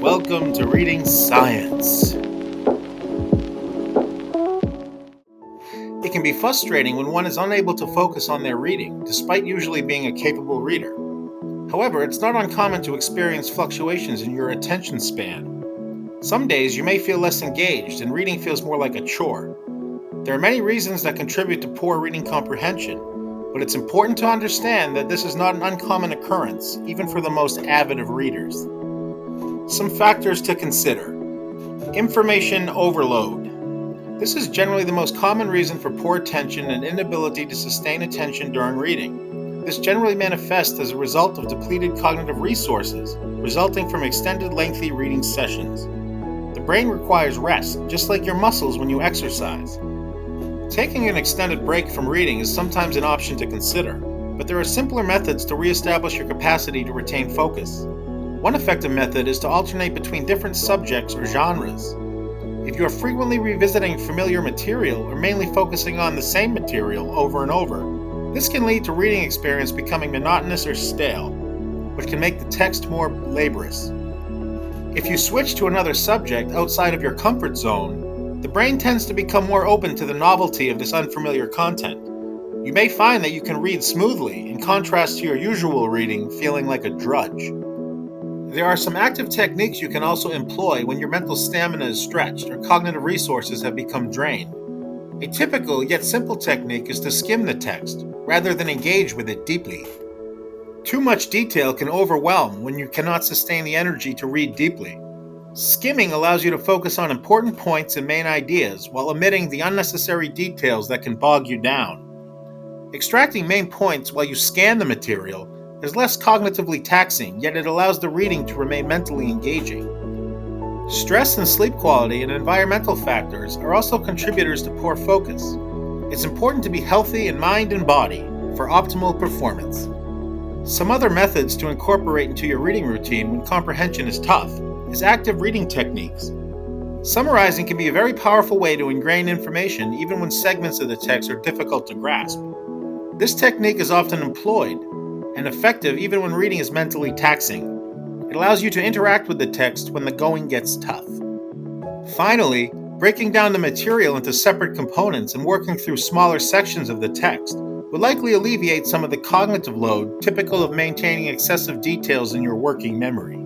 Welcome to Reading Science. It can be frustrating when one is unable to focus on their reading, despite usually being a capable reader. However, it's not uncommon to experience fluctuations in your attention span. Some days you may feel less engaged and reading feels more like a chore. There are many reasons that contribute to poor reading comprehension, but it's important to understand that this is not an uncommon occurrence, even for the most avid of readers. Some factors to consider. Information overload. This is generally the most common reason for poor attention and inability to sustain attention during reading. This generally manifests as a result of depleted cognitive resources, resulting from extended lengthy reading sessions. The brain requires rest, just like your muscles when you exercise. Taking an extended break from reading is sometimes an option to consider, but there are simpler methods to reestablish your capacity to retain focus. One effective method is to alternate between different subjects or genres. If you are frequently revisiting familiar material or mainly focusing on the same material over and over, this can lead to reading experience becoming monotonous or stale, which can make the text more laborious. If you switch to another subject outside of your comfort zone, the brain tends to become more open to the novelty of this unfamiliar content. You may find that you can read smoothly in contrast to your usual reading feeling like a drudge. There are some active techniques you can also employ when your mental stamina is stretched or cognitive resources have become drained. A typical yet simple technique is to skim the text, rather than engage with it deeply. Too much detail can overwhelm when you cannot sustain the energy to read deeply. Skimming allows you to focus on important points and main ideas while omitting the unnecessary details that can bog you down. Extracting main points while you scan the material is less cognitively taxing, yet it allows the reading to remain mentally engaging. Stress and sleep quality and environmental factors are also contributors to poor focus. It's important to be healthy in mind and body for optimal performance. Some other methods to incorporate into your reading routine when comprehension is tough is active reading techniques. Summarizing can be a very powerful way to ingrain information even when segments of the text are difficult to grasp. This technique is often employed and effective even when reading is mentally taxing. It allows you to interact with the text when the going gets tough. Finally, breaking down the material into separate components and working through smaller sections of the text would likely alleviate some of the cognitive load typical of maintaining excessive details in your working memory.